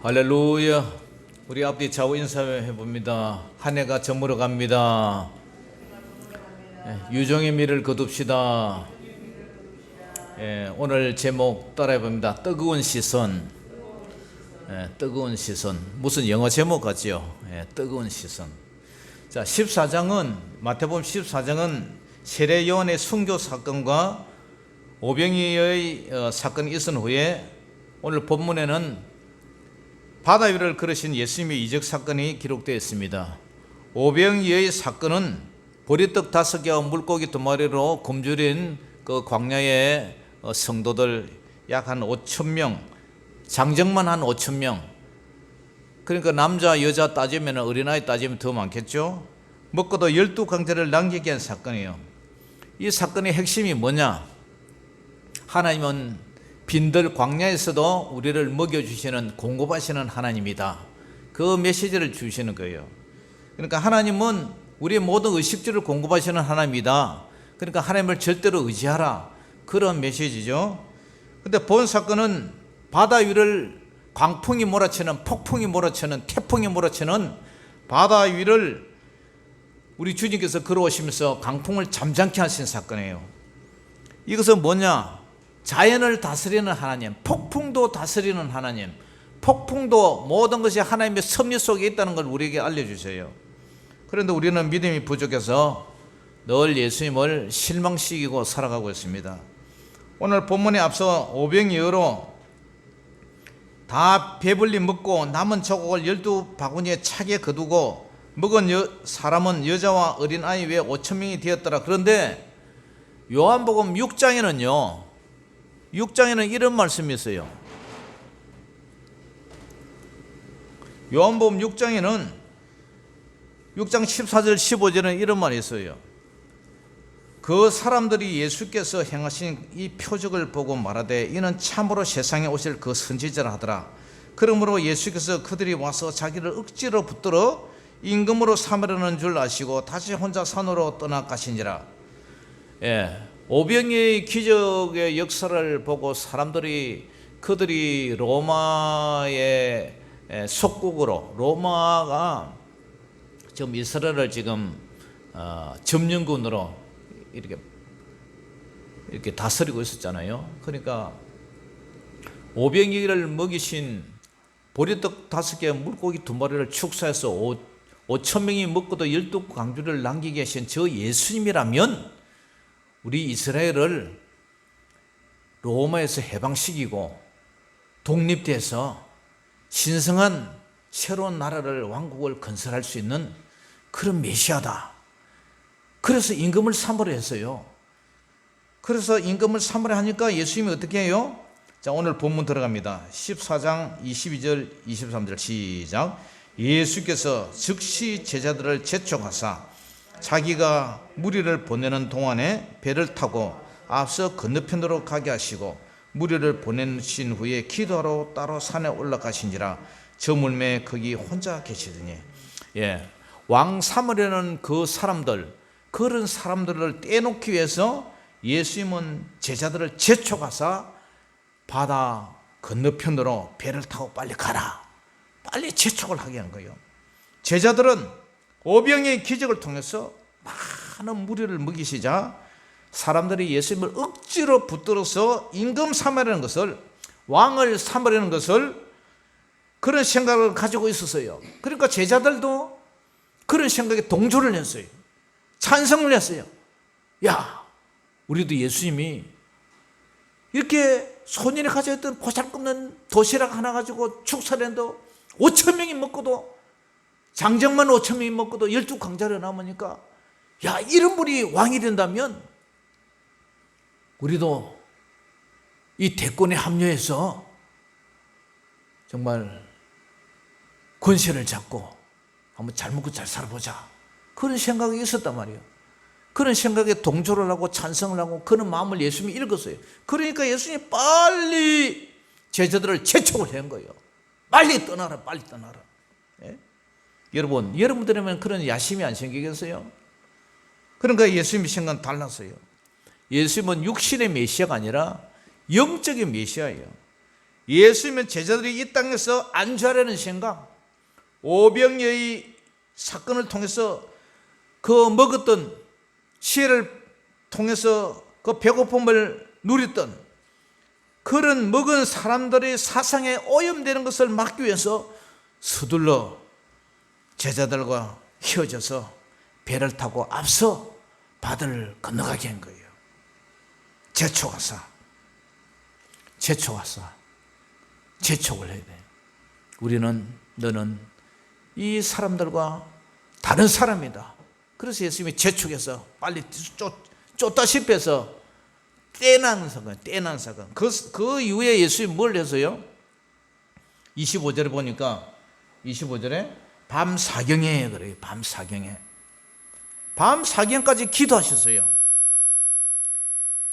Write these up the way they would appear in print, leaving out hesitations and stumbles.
할렐루야. 우리 앞뒤 좌우 인사해 봅니다. 한 해가 저물어 갑니다. 유종의 미를 거둡시다. 오늘 제목 따라해 봅니다. 뜨거운 시선. 뜨거운 시선. 무슨 영어 제목 같지요? 뜨거운 시선. 자, 14장은 마태복음 14장은 세례 요한의 순교 사건과 오병이어의 사건이 있은 후에 오늘 본문에는 바다 위를 걸으신 예수님의 이적 사건이 기록되어 있습니다. 오병이어의 사건은 보리떡 5개와 물고기 2마리로 굶주린 그 광야의 성도들 약 한 5,000명, 장정만 한 5,000명. 그러니까 남자 여자 따지면 어린아이 따지면 더 많겠죠. 먹고도 12강제를 남기게 한 사건이에요. 이 사건의 핵심이 뭐냐? 하나님은 빈들 광야에서도 우리를 먹여주시는 공급하시는 하나님이다. 그 메시지를 주시는 거예요. 그러니까 하나님은 우리의 모든 의식주를 공급하시는 하나님이다. 그러니까 하나님을 절대로 의지하라. 그런 메시지죠. 근데 본 사건은 바다 위를 광풍이 몰아치는, 폭풍이 몰아치는, 태풍이 몰아치는 바다 위를 우리 주님께서 걸어오시면서 강풍을 잠잠케 하신 사건이에요. 이것은 뭐냐? 자연을 다스리는 하나님, 폭풍도 다스리는 하나님, 폭풍도 모든 것이 하나님의 섭리 속에 있다는 걸 우리에게 알려주세요. 그런데 우리는 믿음이 부족해서 늘 예수님을 실망시키고 살아가고 있습니다. 오늘 본문에 앞서 오병이어로 다 배불리 먹고 남은 조각을 12바구니에 차게 거두고 먹은 사람은 여자와 어린아이 외에 5,000명이 되었더라. 그런데 요한복음 6장에는 이런 말씀이 있어요. 요한복음 6장 14절 15절에 이런 말이 있어요. 그 사람들이 예수께서 행하신 이 표적을 보고 말하되 이는 참으로 세상에 오실 그 선지자라 하더라. 그러므로 예수께서 그들이 와서 자기를 억지로 붙들어 임금으로 삼으려는 줄 아시고 다시 혼자 산으로 떠나가시니라. 오병이의 기적의 역사를 보고 그들이 로마의 속국으로, 로마가 지금 이스라엘을 지금 점령군으로 이렇게 다스리고 있었잖아요. 그러니까 오병이를 먹이신 보리떡 5개 물고기 2마리를 축사해서 5,000명이 먹고도 12강주를 남기게 하신 저 예수님이라면 우리 이스라엘을 로마에서 해방시키고 독립돼서 신성한 새로운 나라를, 왕국을 건설할 수 있는 그런 메시아다. 그래서 임금을 삼으려 했어요. 그래서 임금을 삼으려 하니까 예수님이 어떻게 해요? 자, 오늘 본문 들어갑니다. 14장 22절 23절 시작. 예수께서 즉시 제자들을 재촉하사 자기가 무리를 보내는 동안에 배를 타고 앞서 건너편으로 가게 하시고 무리를 보내신 후에 기도하러 따로 산에 올라가신지라. 저 물매에 거기 혼자 계시더니 왕 삼으려는 그 사람들, 그런 사람들을 떼놓기 위해서 예수님은 제자들을 재촉하사 바다 건너편으로 배를 타고 빨리 가라, 빨리 재촉을 하게 한 거예요. 제자들은 오병이의 기적을 통해서 많은 무리를 먹이시자 사람들이 예수님을 억지로 붙들어서 임금 삼으려는 것을, 왕을 삼으려는 것을 그런 생각을 가지고 있었어요. 그러니까 제자들도 그런 생각에 동조를 했어요. 찬성을 했어요. 야, 우리도 예수님이 이렇게 소년이 가져있던 보잘것없는 도시락 하나 가지고 축사를 했는데 5,000명이 먹고도, 장정만 5,000명이 먹고도 12강자를 남으니까, 야, 이런 분이 왕이 된다면 우리도 이 대권에 합류해서 정말 권세를 잡고 한번 잘 먹고 잘 살아보자. 그런 생각이 있었단 말이에요. 그런 생각에 동조를 하고 찬성을 하고 그런 마음을 예수님이 읽었어요. 그러니까 예수님이 빨리 제자들을 재촉을 한 거예요. 빨리 떠나라, 빨리 떠나라. 여러분들이면 그런 야심이 안 생기겠어요? 그러니까 예수님의 생각은 달랐어요. 예수님은 육신의 메시아가 아니라 영적인 메시아예요. 예수님은 제자들이 이 땅에서 안주하려는 생각, 오병이의 사건을 통해서 그 먹었던 시혜를 통해서 그 배고픔을 누렸던 그런 먹은 사람들의 사상에 오염되는 것을 막기 위해서 서둘러 제자들과 헤어져서 배를 타고 앞서 바다를 건너가게 한 거예요. 재촉을 해야 돼. 우리는, 너는 이 사람들과 다른 사람이다. 그래서 예수님이 재촉해서 빨리 쫓다시피 해서 떼난 사건. 그 이후에 예수님이 뭘 해서요? 25절에 보니까 25절에 밤 사경에 그래요. 밤 사경까지 기도하셨어요.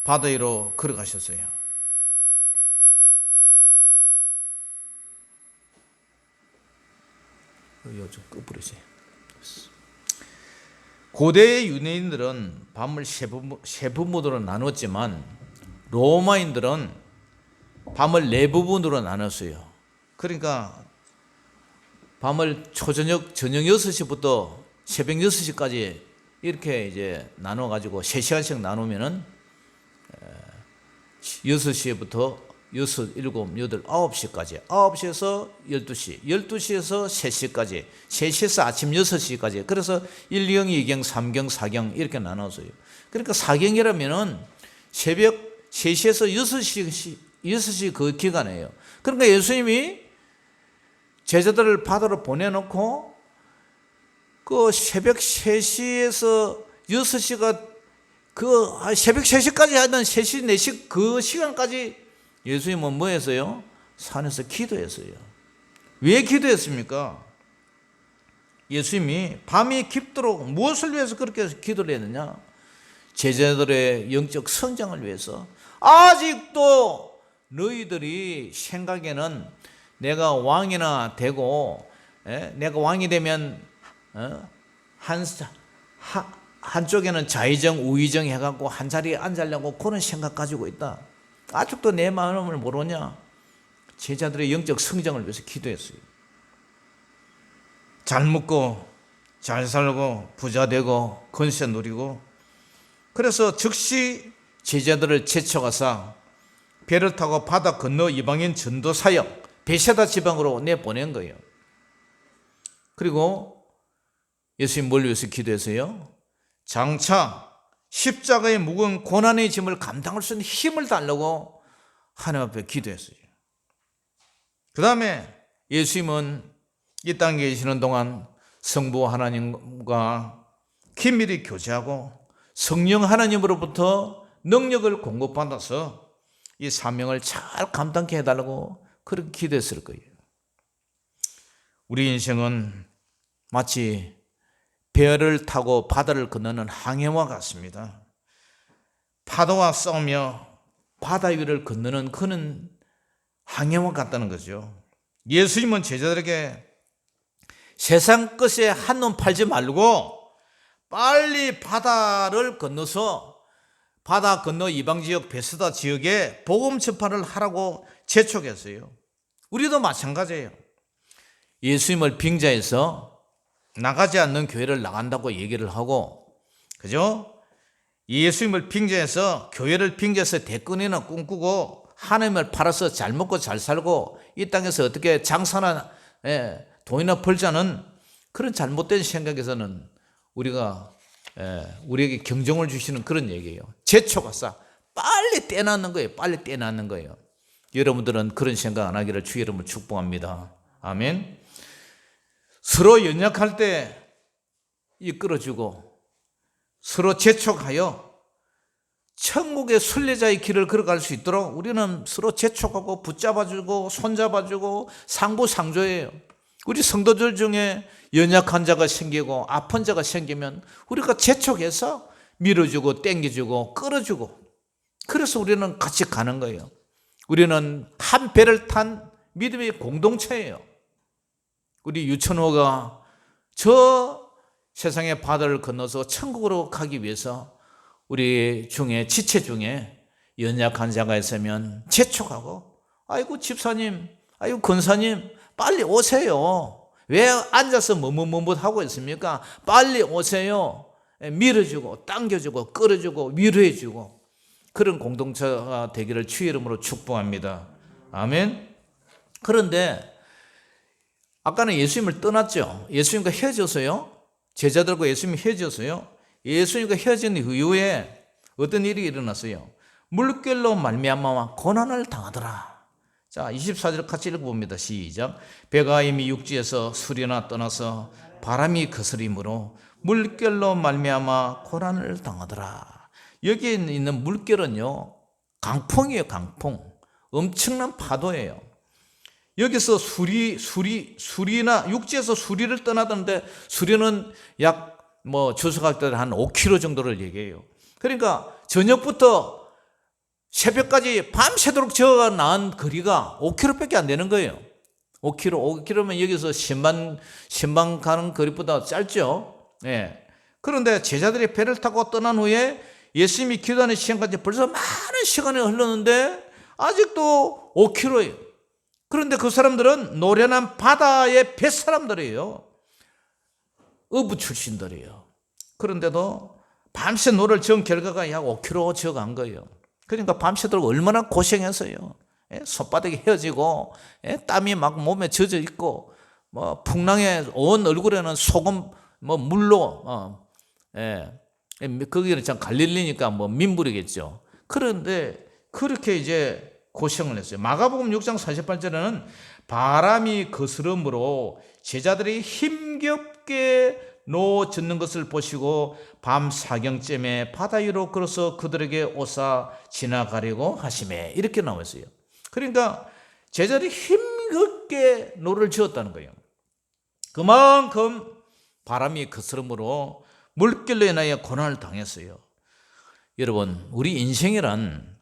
바다 위로 걸어가셨어요. 요즘 끝부러지. 고대의 유대인들은 밤을 세 부분으로 나눴지만 로마인들은 밤을 네 부분으로 나눴어요. 그러니까 밤을 저녁 6시부터 새벽 6시까지 이렇게 이제 나눠 가지고 3시간씩 나누면은 6시부터 6, 7, 8, 9시까지, 9시에서 12시, 12시에서 3시까지, 3시에서 아침 6시까지. 그래서 1경, 2경, 3경, 4경 이렇게 나눴어요. 그러니까 4경이라면은 새벽 3시에서 6시 그 기간이에요. 그러니까 예수님이 제자들을 바다로 보내놓고 그 새벽 3시에서 6시가 그 새벽 3시까지 하던 3시, 4시 그 시간까지 예수님은 뭐 했어요? 산에서 기도했어요. 왜 기도했습니까? 예수님이 밤이 깊도록 무엇을 위해서 그렇게 기도를 했느냐? 제자들의 영적 성장을 위해서. 아직도 너희들이 생각에는 내가 왕이나 되고 내가 왕이 되면 한쪽에는 좌의정 우의정 해갖고 한 자리에 앉으려고 그런 생각 가지고 있다. 아직도 내 마음을 모르냐? 제자들의 영적 성장을 위해서 기도했어요. 잘 먹고 잘 살고 부자 되고 권세 누리고. 그래서 즉시 제자들을 제쳐가서 배를 타고 바다 건너 이방인 전도 사역 베세다 지방으로 내보낸 거예요. 그리고 예수님 뭘 위해서 기도했어요? 장차 십자가의 무거운 고난의 짐을 감당할 수 있는 힘을 달라고 하나님 앞에 기도했어요. 그 다음에 예수님은 이 땅에 계시는 동안 성부 하나님과 긴밀히 교제하고 성령 하나님으로부터 능력을 공급받아서 이 사명을 잘 감당케 해달라고 그렇게 기도했을 거예요. 우리 인생은 마치 배를 타고 바다를 건너는 항해와 같습니다. 파도와 싸우며 바다 위를 건너는 그는 항해와 같다는 거죠. 예수님은 제자들에게 세상 것에 한눈 팔지 말고 빨리 바다를 건너서 바다 건너 이방지역 베세다 지역에 복음 전파를 하라고 재촉했어요. 우리도 마찬가지예요. 예수님을 빙자해서 나가지 않는 교회를 나간다고 얘기를 하고, 그죠? 예수님을 빙자해서 교회를 빙자해서 대권이나 꿈꾸고 하나님을 팔아서 잘 먹고 잘 살고 이 땅에서 어떻게 장사나 돈이나 벌자는 그런 잘못된 생각에서는 우리에게 경종을 주시는 그런 얘기예요. 제초가사 빨리 떼놓는 거예요. 빨리 떼놓는 거예요. 여러분들은 그런 생각 안 하기를 주 이름으로 축복합니다. 아멘. 서로 연약할 때 이끌어주고 서로 재촉하여 천국의 순례자의 길을 걸어갈 수 있도록 우리는 서로 재촉하고 붙잡아주고 손잡아주고 상부상조해요. 우리 성도들 중에 연약한 자가 생기고 아픈 자가 생기면 우리가 재촉해서 밀어주고 땡겨주고 끌어주고, 그래서 우리는 같이 가는 거예요. 우리는 한 배를 탄 믿음의 공동체예요. 우리 유천호가 저 세상의 바다를 건너서 천국으로 가기 위해서 우리 중에 지체 중에 연약한 자가 있으면 재촉하고 아이고 집사님, 아이고 권사님, 빨리 오세요. 왜 앉아서 머뭇머뭇하고 있습니까? 빨리 오세요. 밀어주고 당겨주고 끌어주고 위로해주고 그런 공동체가 되기를 주의 이름으로 축복합니다. 아멘. 그런데 아까는 예수님을 떠났죠. 예수님과 헤어져서요. 제자들과 예수님이 헤어져서요. 예수님과 헤어진 이후에 어떤 일이 일어났어요. 물결로 말미암아 고난을 당하더라. 자, 24절 같이 읽어봅니다. 시작. 배가 이미 육지에서 수리나 떠나서 바람이 거스림으로 물결로 말미암아 고난을 당하더라. 여기에 있는 물결은요, 강풍이에요. 강풍. 엄청난 파도예요. 여기서 수리나 육지에서 수리를 떠나던데 수리는 약 주석학들 한 5km 정도를 얘기해요. 그러니까 저녁부터 새벽까지 밤새도록 저어가 나은 거리가 5km밖에 안 되는 거예요. 5km면 여기서 신방 가는 거리보다 짧죠. 예. 그런데 제자들이 배를 타고 떠난 후에 예수님이 기도하는 시간까지 벌써 많은 시간이 흘렀는데 아직도 5km예요. 그런데 그 사람들은 노련한 바다의 뱃사람들이에요. 어부 출신들이에요. 그런데도 밤새 노를 저은 결과가 약 5km 저어간 거예요. 그러니까 밤새도록 얼마나 고생했어요. 손바닥이 헤어지고 땀이 막 몸에 젖어 있고 풍랑에 온 얼굴에는 소금 물로 거기는 참 갈릴리니까 민물이겠죠. 그런데 그렇게 이제 고생을 했어요. 마가복음 6장 48절에는 바람이 거스름으로 제자들이 힘겹게 노 젓는 것을 보시고 밤 사경쯤에 바다 위로 걸어서 그들에게 오사 지나가려고 하시매, 이렇게 나와 있어요. 그러니까 제자들이 힘겹게 노를 지었다는 거예요. 그만큼 바람이 거스름으로 물결로 인하여 고난을 당했어요. 여러분, 우리 인생이란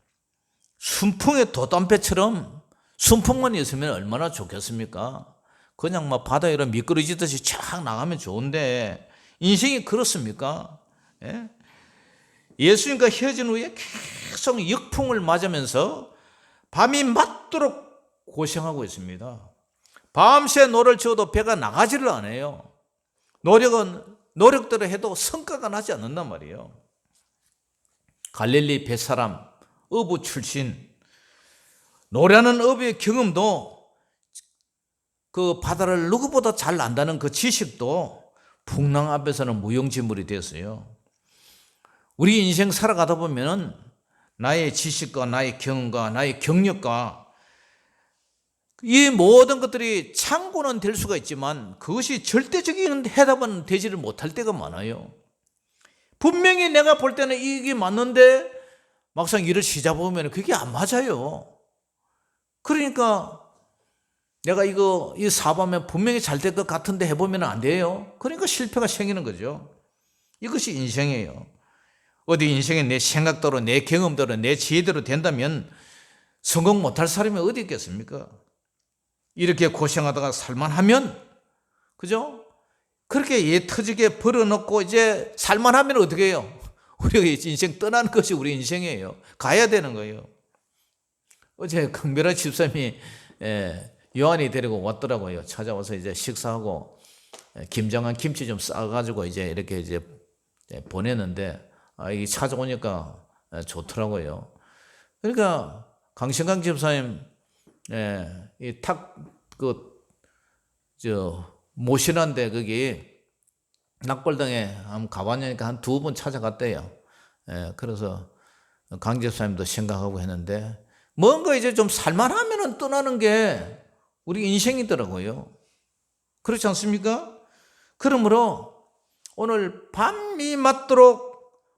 순풍의 돛담배처럼 순풍만 있으면 얼마나 좋겠습니까? 그냥 바다 위로 미끄러지듯이 쫙 나가면 좋은데 인생이 그렇습니까? 예? 예수님과 헤어진 후에 계속 역풍을 맞으면서 밤이 맞도록 고생하고 있습니다. 밤새 노를 지어도 배가 나가지를 않아요. 노력대로 해도 성과가 나지 않는단 말이에요. 갈릴리 뱃사람, 어부 출신, 노래하는 어부의 경험도 그 바다를 누구보다 잘 안다는 그 지식도 풍랑 앞에서는 무용지물이 됐어요. 우리 인생 살아가다 보면 나의 지식과 나의 경험과 나의 경력과 이 모든 것들이 참고는 될 수가 있지만 그것이 절대적인 해답은 되지를 못할 때가 많아요. 분명히 내가 볼 때는 이게 맞는데 막상 일을 시작해보면 그게 안 맞아요. 그러니까 내가 이 사업하면 분명히 잘 될 것 같은데 해보면 안 돼요. 그러니까 실패가 생기는 거죠. 이것이 인생이에요. 어디 인생에 내 생각대로, 내 경험대로, 내 지혜대로 된다면 성공 못할 사람이 어디 있겠습니까? 이렇게 고생하다가 살만하면, 그죠? 그렇게 예 터지게 벌어놓고 이제 살만하면 어떻게 해요? 우리가 인생 떠나는 것이 우리 인생이에요. 가야 되는 거예요. 어제 강별아 집사님이 요한이 데리고 왔더라고요. 찾아와서 이제 식사하고 김장한 김치 좀 싸가지고 이제 이렇게 이제 보냈는데 이게 찾아오니까 좋더라고요. 그러니까 강신강 집사님 모신한데 거기 낙골당에 한번 가봤냐니까 한 2번 찾아갔대요. 그래서 강 집사님도 생각하고 했는데 뭔가 이제 좀 살만하면 떠나는 게 우리 인생이더라고요. 그렇지 않습니까? 그러므로 오늘 밤이 맞도록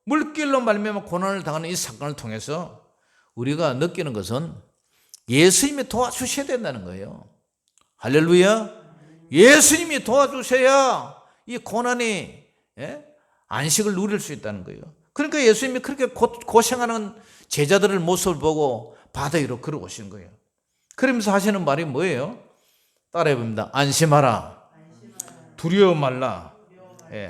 물길로 말미암아 고난을 당하는 이 사건을 통해서 우리가 느끼는 것은 예수님이 도와주셔야 된다는 거예요. 할렐루야. 예수님이 도와주셔야 이 고난이 안식을 누릴 수 있다는 거예요. 그러니까 예수님이 그렇게 고생하는 제자들의 모습을 보고 바다 위로 걸어오신 거예요. 그러면서 하시는 말이 뭐예요? 따라해 봅니다. 안심하라. 두려워 말라.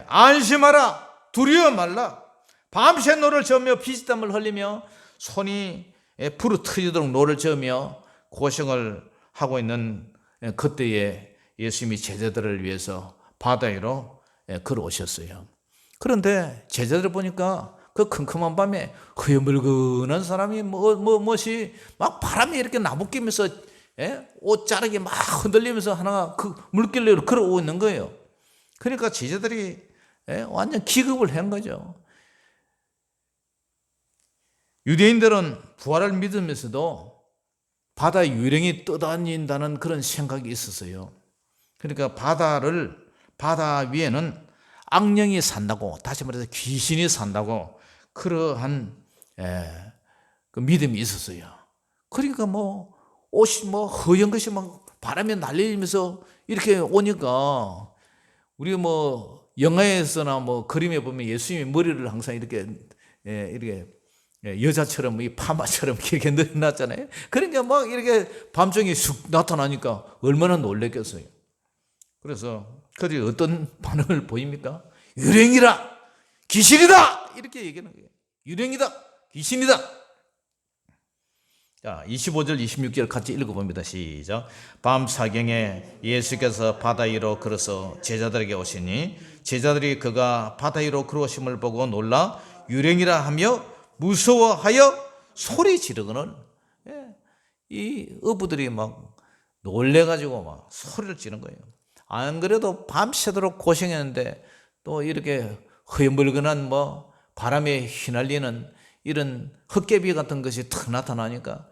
안심하라. 두려워 말라. 밤새 노를 저으며 피땀을 흘리며 손이 불을 터지도록 노를 저으며 고생을 하고 있는 그때에 예수님이 제자들을 위해서 바다 위로 걸어오셨어요. 그런데 제자들 보니까 그 컴컴한 밤에 흐여물근한 사람이 멋이 막 바람이 이렇게 나부끼면서 옷자락이 막 흔들리면서 하나가 그 물길로 걸어오고 있는 거예요. 그러니까 제자들이 완전 기겁을 한 거죠. 유대인들은 부활을 믿으면서도 바다의 유령이 떠다닌다는 그런 생각이 있었어요. 그러니까 바다 위에는 악령이 산다고, 다시 말해서 귀신이 산다고, 그러한 그 믿음이 있었어요. 그러니까 옷이 허연 것이 막 바람에 날리면서 이렇게 오니까, 우리 영화에서나 그림에 보면 예수님이 머리를 항상 이렇게 여자처럼 이 파마처럼 이렇게 늘어났잖아요. 그러니까 막 이렇게 밤중에 쑥 나타나니까 얼마나 놀랬겠어요. 그래서 그들이 어떤 반응을 보입니까? 유령이라, 귀신이다, 이렇게 얘기하는 거예요. 유령이다, 귀신이다. 자, 25절 26절 같이 읽어봅니다. 시작. 밤 사경에 예수께서 바다 위로 걸어서 제자들에게 오시니 제자들이 그가 바다 위로 걸어오심을 보고 놀라 유령이라 하며 무서워하여 소리 지르고는, 이 어부들이 막 놀래가지고 막 소리를 지르는 거예요. 안 그래도 밤새도록 고생했는데 또 이렇게 흐물근한 바람에 휘날리는 이런 헛개비 같은 것이 탁 나타나니까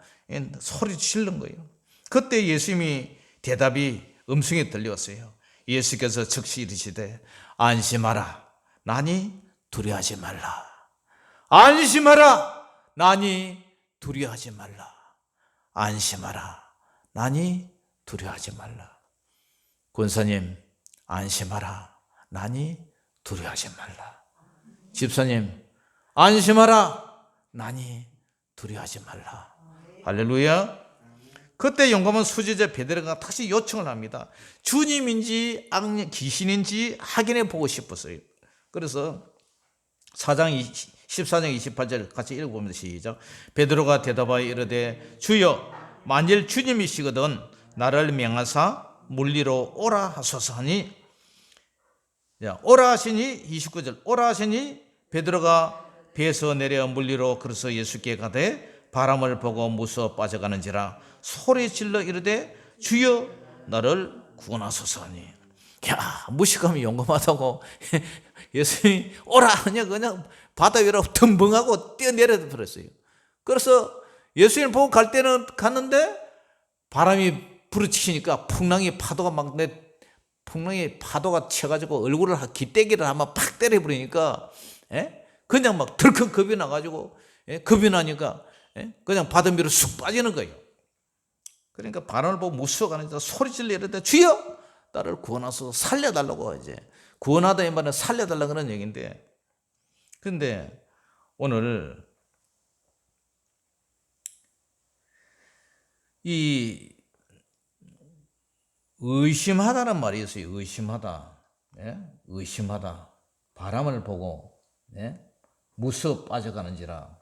소리 지르는 거예요. 그때 예수님이 대답이 음성에 들려왔어요. 예수께서 즉시 이르시되 안심하라, 나니 두려워하지 말라. 안심하라, 나니 두려워하지 말라. 안심하라, 나니 두려워하지 말라. 권사님, 안심하라, 나니 두려워하지 말라. 집사님, 안심하라, 나니 두려워하지 말라. 할렐루야. 그때 용감한 수제자 베드로가 다시 요청을 합니다. 주님인지 악령 귀신인지 확인해 보고 싶었어요. 그래서 14장 28절 같이 읽어봅니다. 시작. 베드로가 대답하여 이르되 주여, 만일 주님이시거든 나를 명하사 물리로 오라 하소서 하니, 오라 하시니 29절 오라 하시니 베드로가 배에서 내려 물리로 걸어서 예수께 가되 바람을 보고 무서워 빠져가는지라 소리질러 이르되 주여, 나를 구원하소서 하니. 무식함이 용감하다고 예수님이 오라 하냐 그냥 바다 위로 덤벙하고 뛰어내려 버렸어요. 그래서 예수님 보고 갈 때는 갔는데 바람이 부르치니까 풍랑이 파도가 쳐가지고 얼굴을 기대기를 한번 팍 때려버리니까 그냥 막 덜컥 겁이 나가지고 겁이 나니까 그냥 바다 위로 쑥 빠지는 거예요. 그러니까 바람을 보고 무서워가니까 소리질러 이러는데 주여, 나를 구원하소서, 살려달라고. 이제 구원하다 이 말은 살려달라 그런 얘기인데, 근데 오늘 이 의심하다는 말이 있어요. 의심하다. 의심하다. 바람을 보고 무서워 빠져가는지라.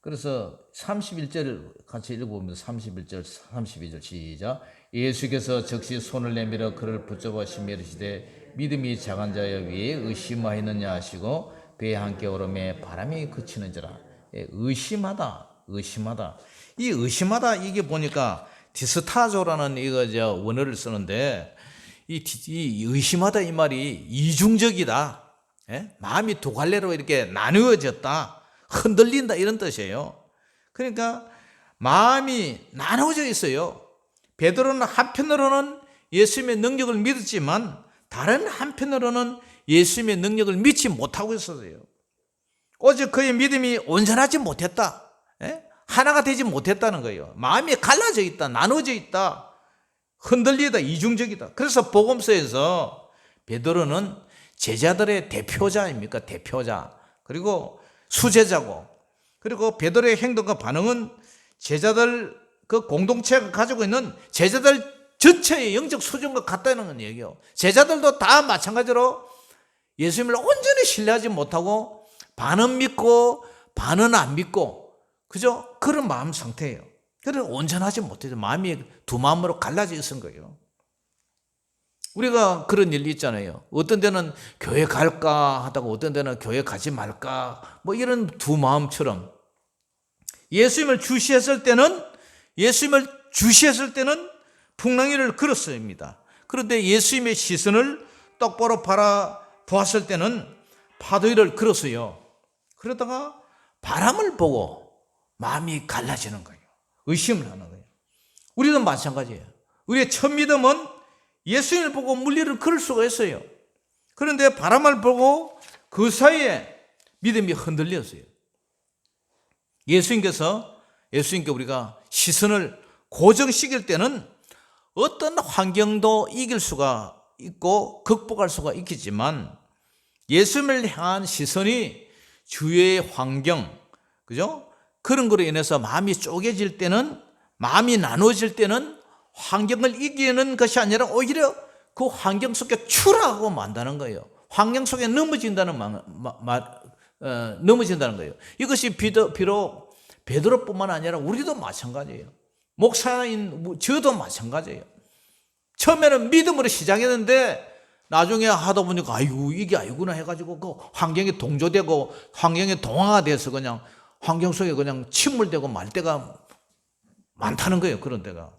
그래서 31절 같이 읽어보면 31절 32절 시작. 예수께서 즉시 손을 내밀어 그를 붙잡아 심히 이르시되 믿음이 작은 자여 왜 의심하였느냐 하시고 배에 함께 오르매 바람이 그치는지라. 의심하다. 이 의심하다, 이게 보니까 디스타조라는 원어를 쓰는데, 이 의심하다 이 말이 이중적이다. 마음이 두 갈래로 이렇게 나누어졌다, 흔들린다, 이런 뜻이에요. 그러니까 마음이 나누어져 있어요. 베드로는 한편으로는 예수님의 능력을 믿었지만 다른 한편으로는 예수님의 능력을 믿지 못하고 있었어요. 오직 그의 믿음이 온전하지 못했다. 하나가 되지 못했다는 거예요. 마음이 갈라져 있다, 나눠져 있다, 흔들리다, 이중적이다. 그래서 복음서에서 베드로는 제자들의 대표자입니까? 대표자. 그리고 수제자고, 그리고 베드로의 행동과 반응은 제자들 그 공동체가 가지고 있는 제자들 전체의 영적 수준과 같다는 얘기예요. 제자들도 다 마찬가지로 예수님을 온전히 신뢰하지 못하고 반은 믿고 반은 안 믿고, 그죠? 그런 마음 상태예요. 그래서 온전하지 못해서 마음이 두 마음으로 갈라져 있은 거예요. 우리가 그런 일이 있잖아요. 어떤 데는 교회 갈까 하다가 어떤 데는 교회 가지 말까 뭐 이런 두 마음처럼 예수님을 주시했을 때는 풍랑이를 걸었습니다. 그런데 예수님의 시선을 똑바로 바라보았을 때는 파도 위를 걸었어요. 그러다가 바람을 보고 마음이 갈라지는 거예요. 의심을 하는 거예요. 우리도 마찬가지예요. 우리의 첫 믿음은 예수님을 보고 물리를 걸을 수가 있어요. 그런데 바람을 보고 그 사이에 믿음이 흔들렸어요. 예수님께 우리가 시선을 고정시킬 때는 어떤 환경도 이길 수가 있고 극복할 수가 있겠지만 예수님을 향한 시선이 주위의 환경, 그죠? 그런 거로 인해서 마음이 쪼개질 때는, 마음이 나눠질 때는 환경을 이기는 것이 아니라 오히려 그 환경 속에 추락하고 만다는 거예요. 환경 속에 넘어진다는 거예요. 이것이 비록 베드로뿐만 아니라 우리도 마찬가지예요. 목사인 저도 마찬가지예요. 처음에는 믿음으로 시작했는데 나중에 하다 보니까 아이고 이게 아니구나 해가지고 그 환경에 동조되고 환경에 동화가 돼서 그냥 환경 속에 그냥 침몰되고 말 때가 많다는 거예요. 그런 데가.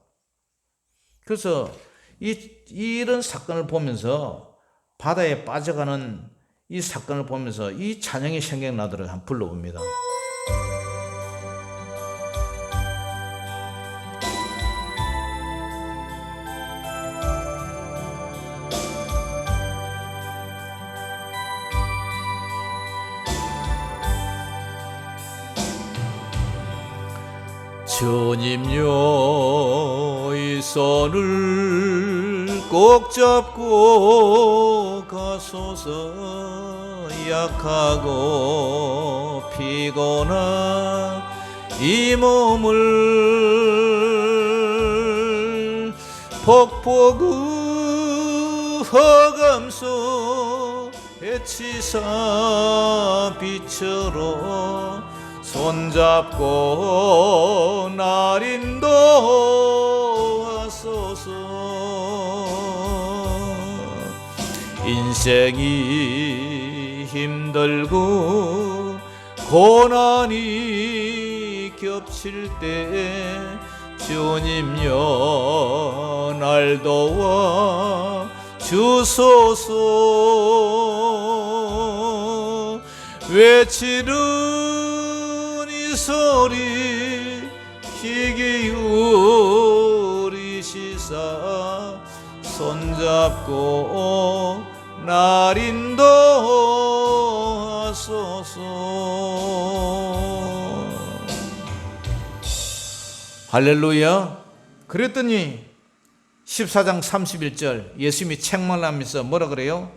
그래서 이런 사건을 보면서 바다에 빠져가는 이 사건을 보면서 이 찬양이 생각나도록 한번 불러봅니다. 주님여 이 손을 꼭 잡고 가소서. 약하고 피곤한 이 몸을 폭포그 허감소 해치사 빛으로 손잡고 날 인도하소서. 인생이 힘들고 고난이 겹칠 때 주님여 날 도와 주소서. 외치는 소리 귀 기울이시사 손잡고 날 인도하소서. 할렐루야. 그랬더니 14장 31절 예수님이 책망을 하면서 뭐라 그래요?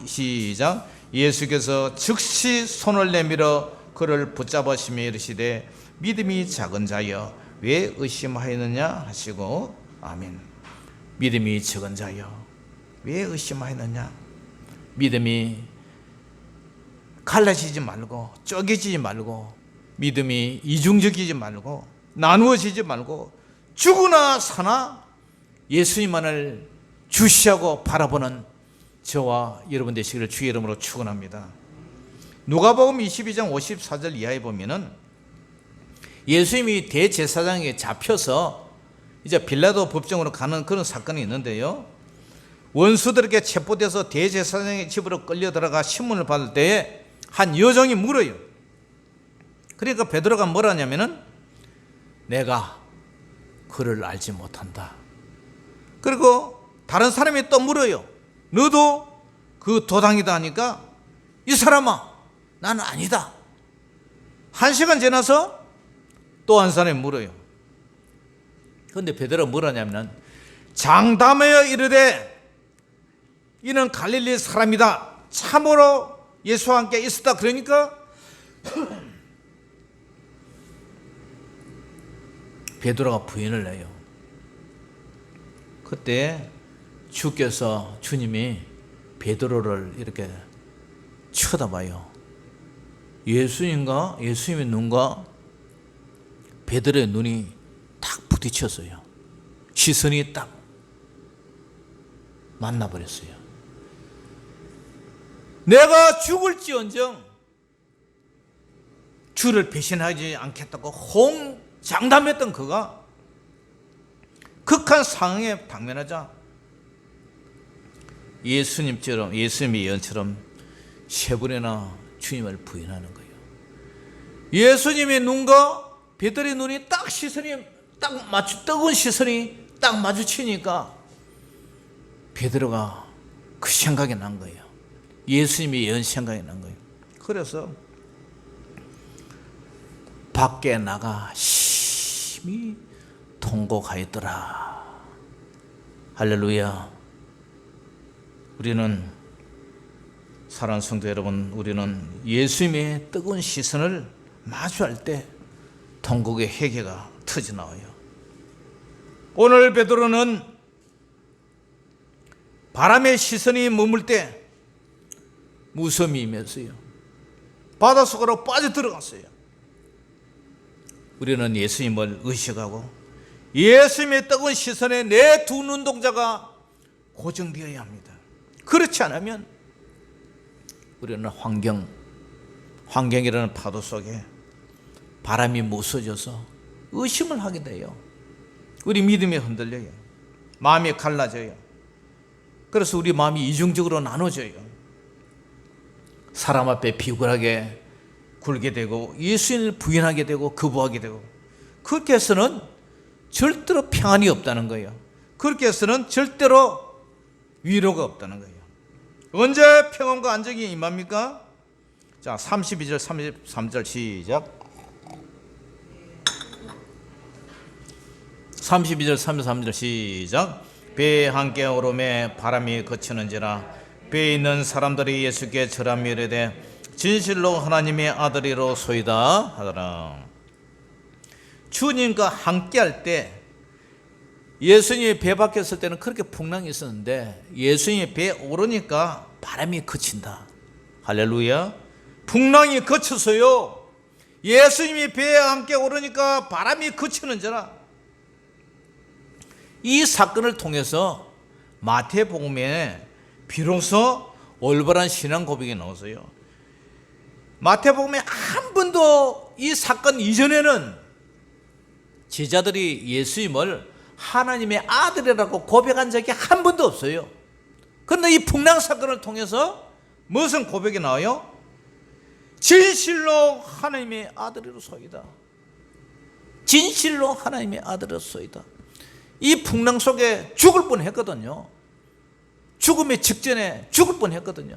시작. 예수께서 즉시 손을 내밀어 그를 붙잡으시며 이르시되 믿음이 작은 자여 왜 의심하였느냐 하시고 아멘. 믿음이 적은 자여 왜 의심하였느냐. 믿음이 갈라지지 말고 쪼개지지 말고 믿음이 이중적이지 말고 나누어지지 말고 죽으나 사나 예수님만을 주시하고 바라보는 저와 여러분 되시기를 주의 이름으로 축원합니다. 누가복음 22장 54절 이하에 보면은 예수님이 대제사장에게 잡혀서 이제 빌라도 법정으로 가는 그런 사건이 있는데요. 원수들에게 체포돼서 대제사장의 집으로 끌려 들어가 신문을 받을 때에 한 여종이 물어요. 그러니까 베드로가 뭐라 하냐면은 내가 그를 알지 못한다. 그리고 다른 사람이 또 물어요. 너도 그 도당이다 하니까 이 사람아 나는 아니다. 1시간 지나서 또 한 사람이 물어요. 그런데 베드로가 뭐라냐면 장담하여 이르되 이는 갈릴리 사람이다. 참으로 예수와 함께 있었다. 그러니까 베드로가 부인을 해요. 그때 주님이 베드로를 이렇게 쳐다봐요. 예수님의 눈과 베드로의 눈이 딱 부딪혔어요. 시선이 딱 만나버렸어요. 내가 죽을지언정 주를 배신하지 않겠다고 홍장담했던 그가 극한 상황에 당면하자 예수님의 예언처럼 세 번이나 주님을 부인하는 거예요. 예수님의 눈과 베드로의 눈이 딱 시선이 뜨거운 시선이 딱 마주치니까 베드로가 그 생각이 난 거예요. 예수님의 예언 생각이 난 거예요. 그래서 밖에 나가 심히 통곡하였더라. 할렐루야. 우리는 사랑하는 성도 여러분, 우리는 예수님의 뜨거운 시선을 마주할 때 통곡의 회개가 터져나와요. 오늘 베드로는 바람의 시선이 머물 때 무섬이 임했어요. 바닷속으로 빠져들어갔어요. 우리는 예수님을 의식하고 예수님의 뜨거운 시선에 내 두 눈동자가 고정되어야 합니다. 그렇지 않으면 우리는 환경이라는 파도 속에 바람이 무서져서 의심을 하게 돼요. 우리 믿음이 흔들려요. 마음이 갈라져요. 그래서 우리 마음이 이중적으로 나눠져요. 사람 앞에 비굴하게 굴게 되고 예수님을 부인하게 되고 거부하게 되고, 그렇게 해서는 절대로 평안이 없다는 거예요. 그렇게 해서는 절대로 위로가 없다는 거예요. 언제 평안과 안정이 임합니까? 자, 32절 33절 시작. 32절 33절 시작. 배에 함께 오름에 바람이 그치는지라 배에 있는 사람들이 예수께 절하며 이르되 진실로 하나님의 아들이로소이다 하더라. 주님과 함께 할 때, 예수님이 배 밖에 있을 때는 그렇게 풍랑이 있었는데 예수님이 배에 오르니까 바람이 그친다. 할렐루야. 풍랑이 그쳐서요, 예수님이 배에 함께 오르니까 바람이 그치는지라. 이 사건을 통해서 마태복음에 비로소 올바른 신앙 고백이 나왔어요. 마태복음에 한 번도 이 사건 이전에는 제자들이 예수님을 하나님의 아들이라고 고백한 적이 한 번도 없어요. 그런데 이 풍랑 사건을 통해서 무슨 고백이 나와요? 진실로 하나님의 아들이로소이다. 진실로 하나님의 아들이로소이다. 이 풍랑 속에 죽을 뻔했거든요. 죽음의 직전에 죽을 뻔했거든요.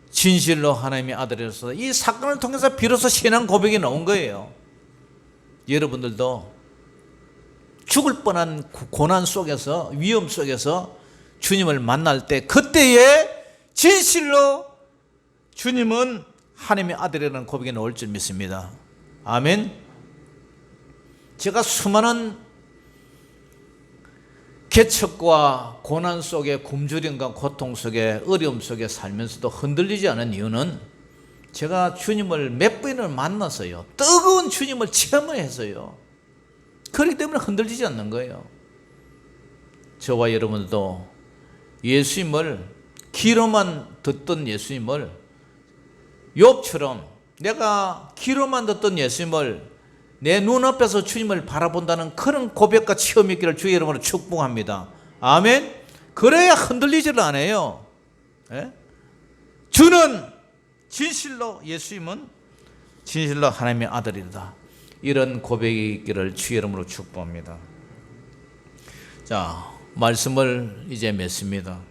진실로 하나님의 아들이로서 이 사건을 통해서 비로소 신앙 고백이 나온 거예요. 여러분들도 죽을 뻔한 고난 속에서, 위험 속에서 주님을 만날 때, 그때에 진실로 주님은 하나님의 아들이라는 고백이 나올 줄 믿습니다. 아멘. 제가 수많은 개척과 고난 속에, 굶주림과 고통 속에, 어려움 속에 살면서도 흔들리지 않은 이유는 제가 주님을 몇 번이나 만났어요. 뜨거운 주님을 체험했어요. 그렇기 때문에 흔들리지 않는 거예요. 저와 여러분들도 예수님을 귀로만 듣던 예수님을, 욥처럼 내가 귀로만 듣던 예수님을 내 눈앞에서 주님을 바라본다는 그런 고백과 체험이 있기를 주의 이름으로 축복합니다. 아멘. 그래야 흔들리지를 않아요. 예? 주는 진실로, 예수님은 진실로 하나님의 아들이다. 이런 고백이 있기를 주의 이름으로 축복합니다. 자, 말씀을 이제 맺습니다.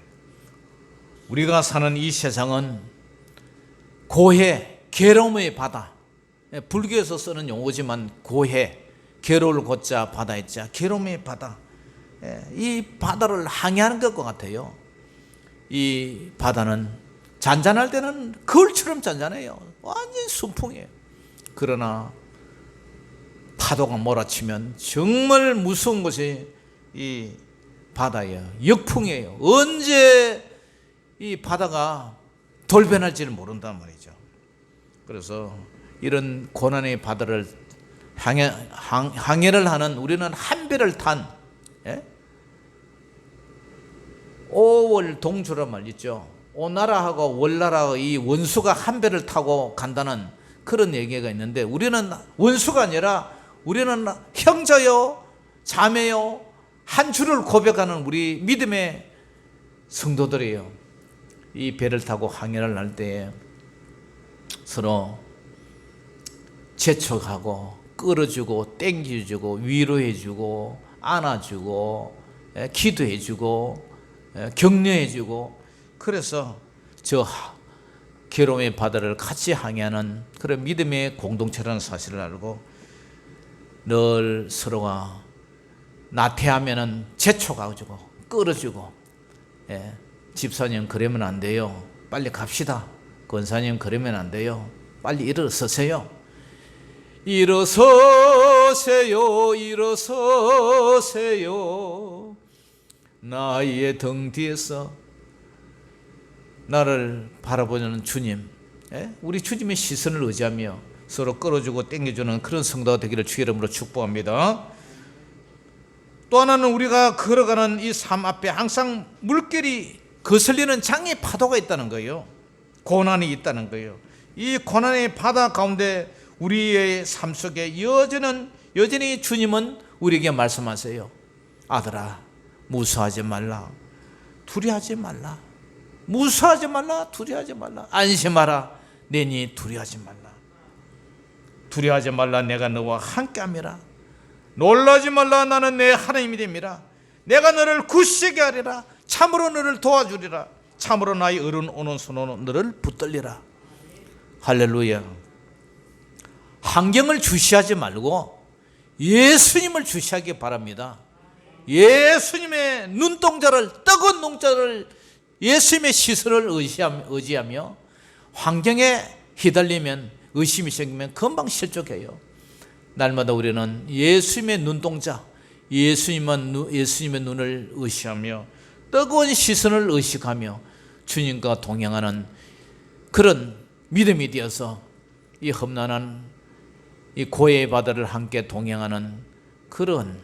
우리가 사는 이 세상은 고해, 괴로움의 바다. 불교에서 쓰는 용어지만 고해, 괴로울 고자 바다의 자, 괴로움의 바다. 이 바다를 항해하는 것과 같아요. 이 바다는 잔잔할 때는 거울처럼 잔잔해요. 완전히 순풍이에요. 그러나 파도가 몰아치면 정말 무서운 것이 이 바다예요. 역풍이에요. 언제 이 바다가 돌변할지를 모른단 말이죠. 그래서 이런 고난의 바다를 항해를 하는, 우리는 한 배를 탄, 예? 오월 동주란 말 있죠. 오나라하고 월나라하고 이 원수가 한 배를 타고 간다는 그런 얘기가 있는데, 우리는 원수가 아니라 우리는 형제요 자매요 한 줄을 고백하는 우리 믿음의 성도들이에요. 이 배를 타고 항해를 할 때에 서로 재촉하고 끌어주고 땡겨주고 위로해주고 안아주고 기도해주고 격려해주고, 그래서 저 괴로움의 바다를 같이 항해하는 그런 믿음의 공동체라는 사실을 알고, 늘 서로가 나태하면은 재촉하고 끌어주고, 집사님 그러면 안 돼요, 빨리 갑시다. 권사님 그러면 안 돼요, 빨리 일어서세요. 일어서세요, 일어서세요. 나의 등 뒤에서 나를 바라보는 주님, 우리 주님의 시선을 의지하며 서로 끌어주고 땡겨주는 그런 성도가 되기를 주의 이름으로 축복합니다. 또 하나는 우리가 걸어가는 이 삶 앞에 항상 물결이 거슬리는 장의 파도가 있다는 거예요. 고난이 있다는 거예요. 이 고난의 바다 가운데 우리의 삶 속에 여전히 주님은 우리에게 말씀하세요. 아들아, 무서워하지 말라, 두려워하지 말라, 무서워하지 말라, 두려워하지 말라, 안심하라, 내니 두려워하지 말라, 두려워하지 말라, 내가 너와 함께함이라, 놀라지 말라, 나는 내 하나님이 됨이라, 내가 너를 굳세게 하리라, 참으로 너를 도와주리라, 참으로 나의 어른 오는 손으로 너를 붙들리라. 할렐루야. 환경을 주시하지 말고 예수님을 주시하기 바랍니다. 예수님의 눈동자를, 뜨거운 눈동자를, 예수님의 시선을 의지하며 환경에 휘달리면, 의심이 생기면 금방 실족해요. 날마다 우리는 예수님의 눈동자, 예수님의 눈을 의식하며 뜨거운 시선을 의식하며 주님과 동행하는 그런 믿음이 되어서 이 험난한 이 고해의 바다를 함께 동행하는 그런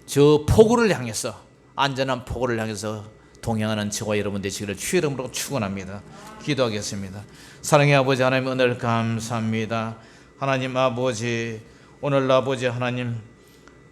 저 포구를 향해서, 안전한 포구를 향해서 동행하는 저와 여러분 되시기를 주의 이름으로 축원합니다. 기도하겠습니다. 사랑의 아버지 하나님, 은혜를 감사합니다. 하나님 아버지, 오늘 아버지 하나님,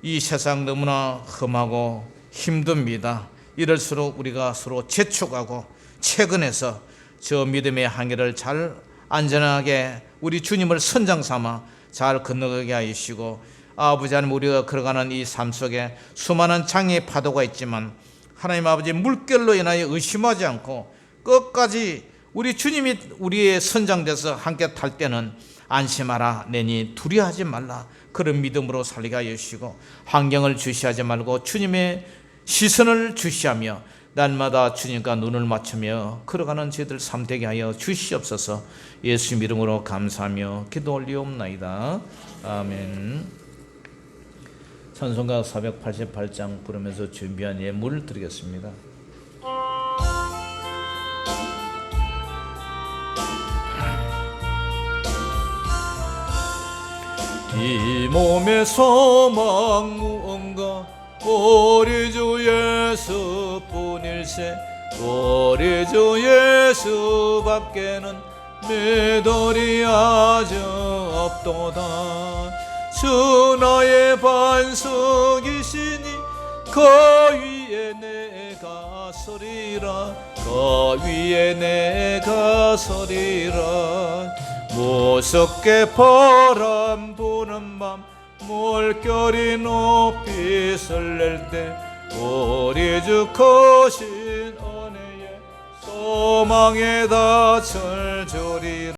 이 세상 너무나 험하고 힘듭니다. 이럴수록 우리가 서로 재촉하고 채근해서 저 믿음의 항해를 잘 안전하게 우리 주님을 선장 삼아 잘 건너가게 하시고, 아버지 하나님, 우리가 걸어가는 이 삶 속에 수많은 장애의 파도가 있지만 하나님 아버지, 물결로 인하여 의심하지 않고 끝까지 우리 주님이 우리의 선장돼서 함께 탈 때는 안심하라, 내니 두려워하지 말라, 그런 믿음으로 살게 하여 주시고, 환경을 주시하지 말고 주님의 시선을 주시하며 날마다 주님과 눈을 맞추며 걸어가는 저희들 삶 되게 하여 주시옵소서. 예수 이름으로 감사하며 기도 올리옵나이다. 아멘. 찬송가 488장 부르면서 준비한 예물을 드리겠습니다. 이 몸의 소망 무언가 우리 주 예수뿐일세, 우리 주 예수밖에는 믿으리 아주 없도다. 주 나의 반석이시니 그 위에 내가 서리라, 그 위에 내가 서리라. 무섭게 바람 부는 밤 물결이 높이 설렐 때 우리 주 크신 은혜에 소망에 다 철저리라.